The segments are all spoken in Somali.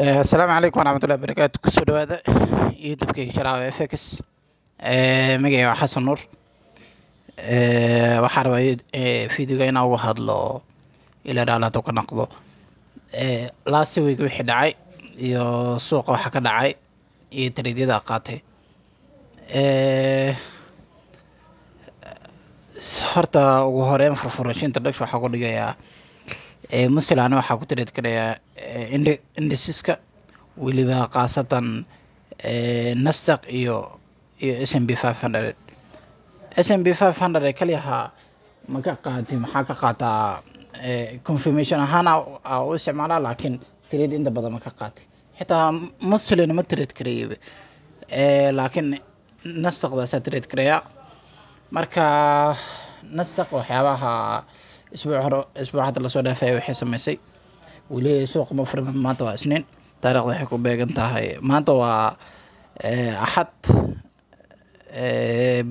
Asalaamu calaykum waraxmatullahi wabarakaatu. Kusoo dhawaada youtube-kayga Sharaawe FX. Magacayga waa Xasan Nuur. Waxaan rabaa fiidiyoga inaan uga hadlo ila dhaalado ka noqdo last week wixii dhacay iyo suuqa waxa ka dhacay iyo trade-yada qaatay. Horta ugu horeyn furfurasho introduction waxaa ku dhigayaa Muslim waxaa ku trade karayaa indiceska weliba khaasatan Nasdaq iyo S&P 500. S&P 500 kaliya ma ka qaatay maxaa ka qaataa confirmation ahaan u isticmaalaa laakiin trade inta badan ma ka qaatay. Xitaa Muslim ma trade karayba laakiin Nasdaqdaas trade karaya. Marka Nasdaq waxyaabaha isbuuc hadda lasoo dhaafay waxay samaysay weli suuqa ma furmin. Maanta waa Isniin, taariikhda waxay ku beegan tahay maanta waa Axad,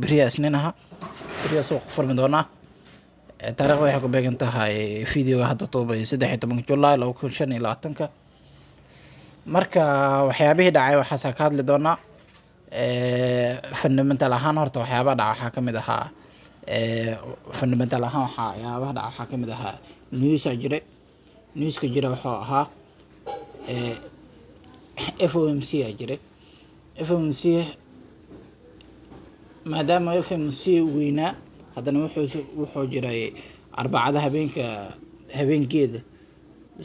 beriya Isniin beriya suuqa furmi doona. Taariikhda waxay ku beegan tahay fiidiyoga hadda duubay 13 July 2025. marka waxyaabihii dhacay waxaa ka hadli doonaa fundamental ahaan. Horta waxyaabaha dhaca waxaa ka mid ahaa fundamental ahaan waxyaabaha dhaca waxaa ka mid ahaa newska jira wuxuu ahaa FOMC jira. FOMC maadaama FOMC weynaa haddana wuxuu jiray arbacada habeenkeeda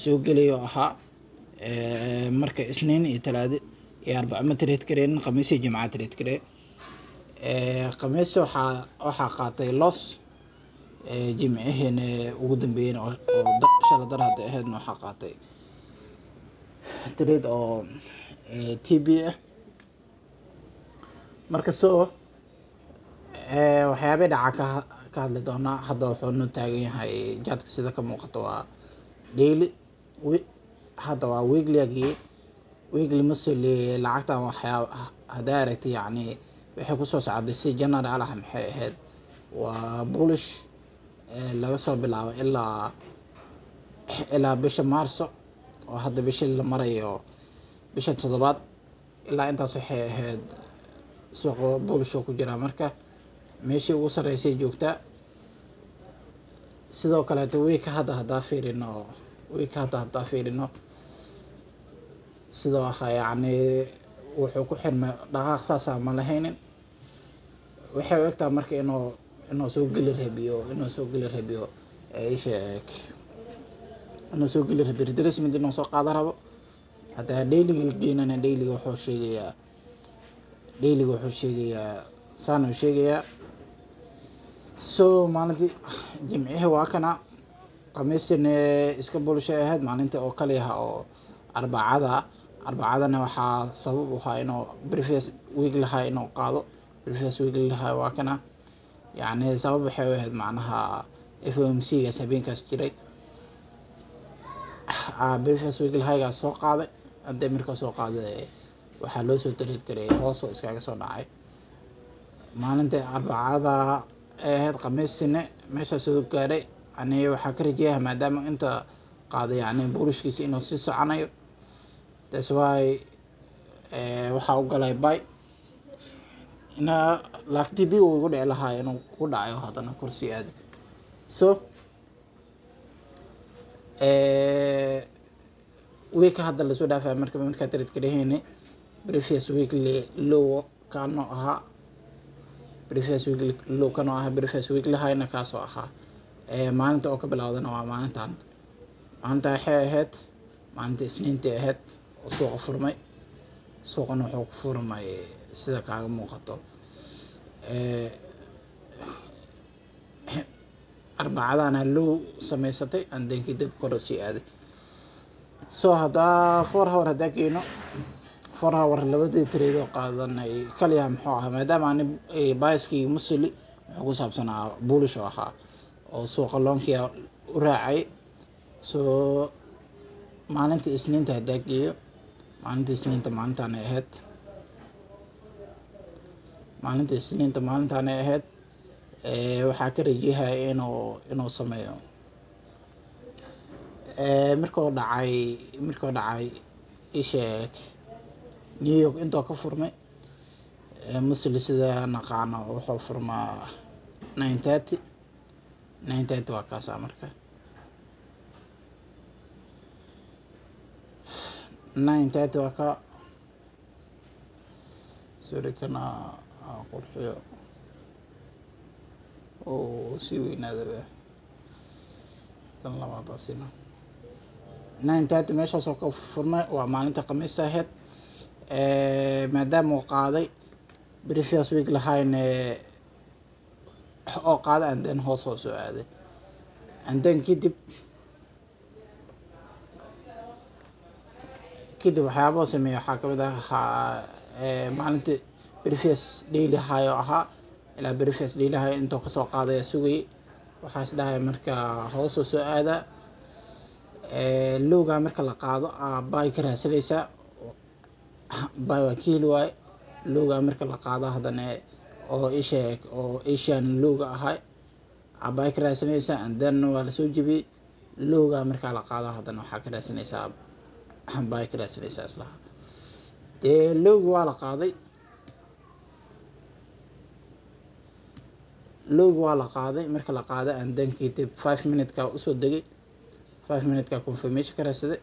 soo gelayo ahaa marka Isniin iyo Talaado iyo Arbaco ma trade kareen, Khamiis iyo Jimcaha trade kareen. Khamiis waxaa qaatay loss, Jimcihiina ugu dambeeyeen oo shalay dar hadda ahaydna waxaa qaatay trade oo TB marka waxyaabay dhaca ka hadli doonaa. Hadda wuxuu noo taagan yahay jaadka sida ka muuqato waa daily, hadda waa weekly muscle lacagtan waxyaa haddaa aragtay yacni waxay kusoo socday si general maxay ahayd waa bullish laga soo bilaabo ilaa bisha Maarso oo hadda bishii la marayo bisha 7 ilaa intaas waxay ahayd suuqa bullish oo ku jira. Marka meeshii ugu sareysay joogtaa. sidoo kale week hadda fiirino sidoo yacni wuxuu ku xirmay dhaqaaq saas ma lahaynin. waxay u egtaa marka inuu soo geli rabiyo retracement inuu soo qaadan rabo. hadda dailyga geenana dailyga wuxuu sheegayaa saan uu sheegayaa. maalintii Jimcihii waa kana, Khamiistina iska bullish ahayd maalinta oo kaliya oo arbacadana waxaa sabab u ahaa inuu previous week lahaa inuu qaado. previous week lahaa waa kana yacni sabab waxay ahayd macnaha FOMC gaas habeenkaas jiray. previous week lahaa soo qaaday. hadda markaa soo qaaday waxaa loo soo trade karay hoos oo iskaga soo dhacay. maalinta arbacada ahayd, Khamiistina meesha soo gaaray. aniga waxaa ka rajayaa maadaama inta qaaday yacni bullishkiisa inuu sii soconayo. that's why waxaa u galay buy laakiin uu ugu dhici lahaa inuu ku dhacayo haddana kursi aad. week hadda lasoo dhaafay markaa trade karahayni previous week low kano ahaa previous week lahayna kaasoo ahaa maalinta oo ka bilowdana waa maalinta waxay ahayd maalinta Isniinta ahayd oo suuqa furmay. suuqana wuxuu ku furmay sida kaaga muuqato arbacadana low samaysatay andenkii dib kor sii aaday. hadda 4 hour hadda keeno 4 hour labadii trade oo qaadanay kaliya muxuu ahaa maadaama aan biaskii musli wuxuu ku saabsanaa bullish oo ahaa oo suuqa loonkiya u raacay. maalinta Isniinta hadda geeyo maalintaan ahayd waxaa ka rajayaa inuu sameeyo markuu dhacay isheeg New York intoo ka furmay musli sida naqaano wuxuu furmaa 9:30 waa kaasaa marka 9:30 waa ka sorry kana qurxiyo oo si weynaadaba kan labaadaasina 9:30 meeshaas oo ka furmay waa maalinta khamiista ahayd maadaama uu qaaday previous week lahayn oo qaaday and then hoos soo aaday and then kadib waxyaabaa sameeyay waxaa ka mid ah maalinta previous daily high oo ahaa ilaa previous daily high intoo ka soo qaaday sugay waxaas dhahay marka hoos soo aada lowga marka la qaado buy ka raadsanaysaa buy waa kiilo waay lowga marka la qaado haddana oo isheeg oo Asian lowga ahay buy ka raadsanaysaa and then waa la soo jebiyey lowga marka la qaado haddana waxaa ka raadsanaysaa buy ka raadsanaysaa isla dee lowga waa la qaaday marka la qaaday and then kadib 5 minute-ka usoo degay 5 minute-ka confirmation ka raadsaday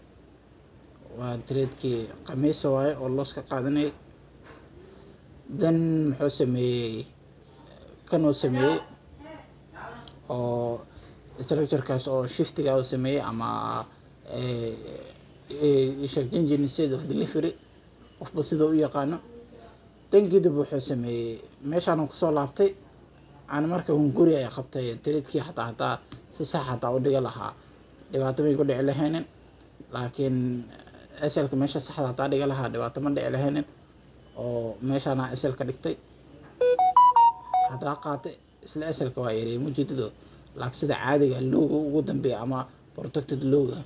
waa tradeekii khamiisa waaye oo loos ka qaadanayay then muxuu sameeyey kanuu sameeyey oo structurekaas oo shiftiga uu sameeyey ama changing state of delivery qofba sida u yaqaano dan kadib wuxuu sameeyey meeshaan kusoo laabtay aan marka guri ay qabtay tradeekii hataa si sax hataa u dhiga lahaa dhibaato may ku dhici lahaynin laakiin asalka meesha saxda hataa dhiga lahaa dhibaato ma dhici lahaynin oo meeshaana asalka dhigtay hadaa qaatay isla asalka waa yareeyay mujeedado laakiin sida caadiga lowga ugu dambeeya ama protected lowga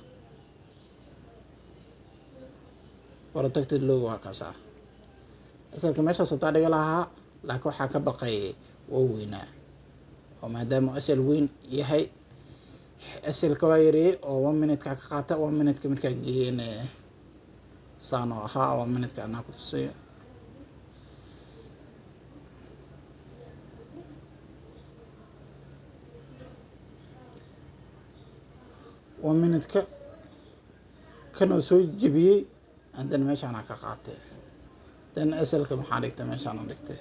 waa kaasa asalka meeshaas hataa dhiga lahaa laakiin waxaa ka baqay waa weynaa oo maadaama asal weyn yahay asalka waa yareeyay oo 1 minute-ka ka qaata 1 minute-ka markaa geeyeen saan oo ahaa 1 minute-ka anaa ku tusayo 1 minute-ka kanoo soo jebiyey and then meeshaana ka qaatay then asalka maxaa dhigtay meeshaana dhigtay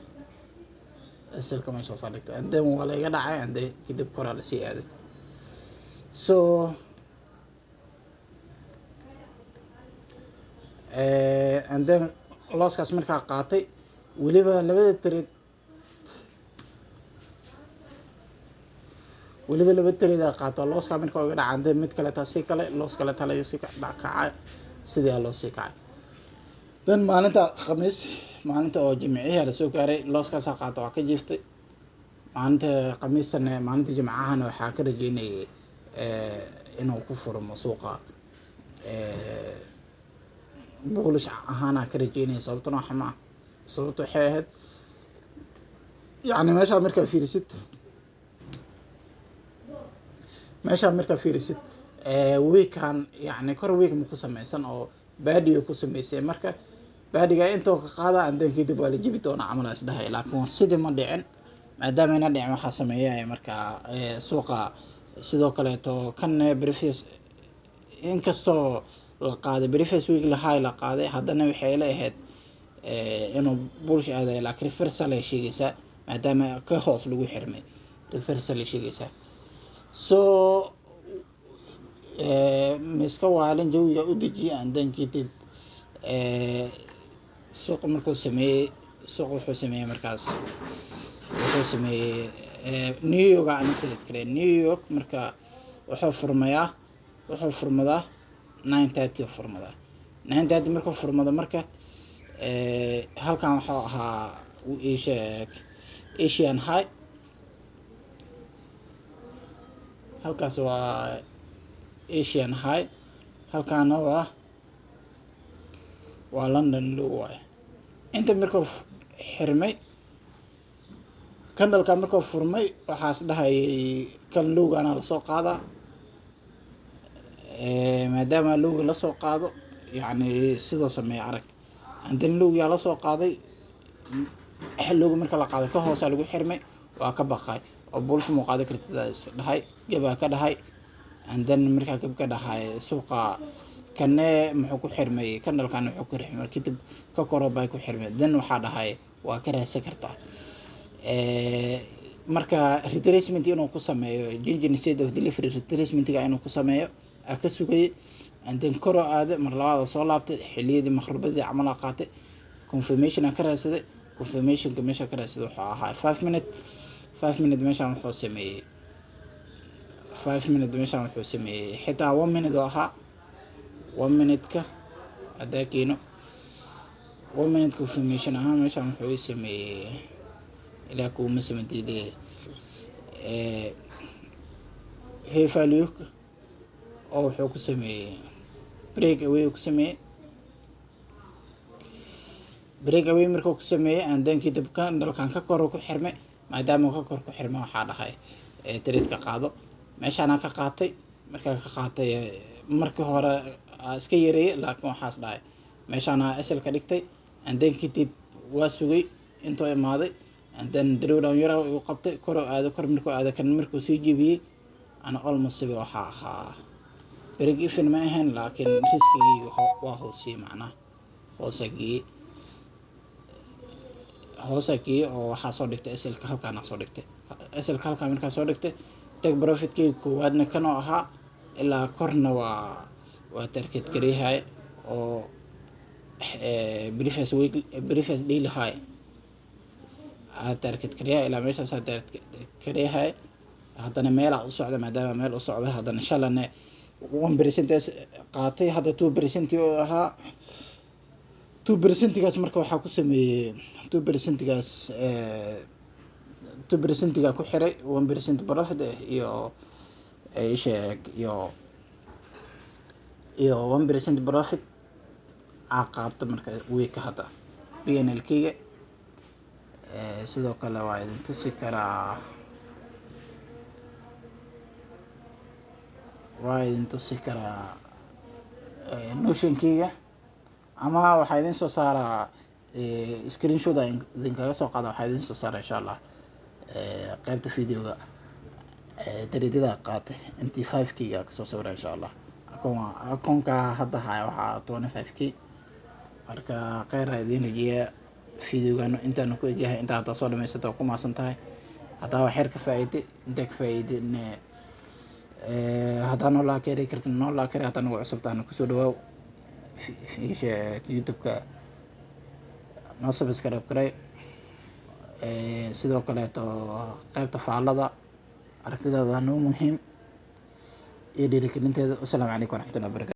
asalka meeshaasaa dhigtay and then waa la iga dhacay and then kadib koraa la sii aaday so and then looskaas markaa qaatay weliba labada trade laba trade qaato looska markaa iga dhacay and then mid kale taasi kale loos kale tala si ka dhacay sidii loo sii kacay dan maalinta khamiis maalinta oo jimciyaha la soo gaaray looskaas qaato waa ka jiiftay maalinta khamiisana maalinta jimcahana waxaa ka rajeynayay inuu ku furmo suuqa bullish ahaana ka rajeynayay sababtuna waxa ma sababtu waxay ahayd yani meesha markaa fiirisid weekan yani kor week ma ku samaysan oo baadiyo ku samaysay marka baadiga intoo ka qaada and then kadib waa la jibi doonaa camal is dhahay laakiin sidii ma dhicin maadaama ina dhicin waxaa sameeyay marka suuqa sidoo kaleeto kan previous inkastoo la qaaday previous week la high la qaaday haddana waxay la ahayd inuu bullish aaday laakiin reversal ay sheegaysaa maadaama ka hoos lagu xirmay reversal ay sheegaysaa so miska waalin jawiga u dejiyay and then kadib suuqa markuu sameeyey suuqa wuxuu sameeyey markaas wuxuu sameeyey New York aan trade kale New York marka wuxuu furmadaa 9:30 oo furmadaa 9:30 markuu furmado marka halkan wuxuu ahaa Asian high halkaas waa Asian high halkaana waa London low waaye inta markuu xirmay candle-ka markuu furmay waxaas dhahay kan lowgana la soo qaadaa maadaama lowga la soo qaado yacni sidoo sameeya arag andan lowgiyaa la soo qaaday lowgi marka la qaaday ka hoosaa lagu xirmay waa ka baqay oo bulsha muu qaadi kartid is dhahay gabaa ka dhahay andan markaa gab ka dhahay suuqa kanne muxuu ku xirmay kanalkan wuxuu ku xirmay kadib ka koro bay ku xirmay dan waxaa dhahay waa ka raadsan kartaa marka retracement inuu ku sameeyo changing state of delivery retracementiga inuu ku sameeyo ka sugayay andan koro aade mar labaad soo laabtay xilliyadii maqribadii camal qaatay confirmation ka raadsaday confirmationka meesha ka raadsaday wuxuu ahaa 5 minute 5 minute meeshaan wuxuu sameeyay 5 minute meeshaan wuxuu sameeyay xitaa 1 minute oo ahaa 1 minute-ka hadda keeno 1 minute confirmation ahaan meeshaan wuxuu sameeyay ilaa kuuma sameeyay hey value oo wuxuu ku sameeyay break away ku sameeyay break away markuu ku sameeyay andan kadib dalkan ka koro ku xirmay maadaama ka kor ku xirmay waxaa dhahay trade ka qaado meeshaan ka qaatay markaa ka qaatay markii hore iska yareeyay laakiin waxaas dhahay meeshaan asal ka dhigtay andan kadib waa sugay intuu imaaday andan drawdown yara uu qabtay koro aado kor markuu aado kan markuu sii jibiyay ana almost siba waxaa ahaa break even ma ahayn laakiin riskigii waa hoosiyay macnaha hoosakii oo waxaa soo dhigtay asalka halkaan soo dhigtay asalka halkaan markaa soo dhigtay take profitkii koowaadna kan oo ahaa ilaa korna waa target gareehay oo previous daily high target gareehay ilaa meeshaas target gareehay haddana meelaa u socda maadaama meel u socda haddana shalane 1% qaatay hadda 2% oo ahaa 2%gaas marka waxaa ku sameeyay 2%gaas 2%ga ku xiray 1% profit iyo sheeg iyo 1% profit qaabta marka week hadda PNL-kiga sidoo kale waa idin tusi karaa notion-kiga ama waxaa idin soo saaraa screenshot idinkaga soo qaada waxaa idin soo saara insha Allah qaybta videoga tareedada qaatay MT5-kiga ka soo sawira insha Allah akoonka hadda haya waxaa 25k marka khayr idin rajiya videogan intaan ku eegyahay inta hadda soo dhamaysato ku maasan tahay hadda wax yar ka faa'iiday inta ka faa'iideyna hadda noo la keenay kartin noo la keenay hadda nagu cusubtaan ku soo dhawaaw YouTube-ka noo subscribe garay sidoo kale qaybta faallada aragtidaada waa noo muhiim iyo dhiirigelinteeda. Assalaamu calaykum waraxmatullahi wabarakaatuh.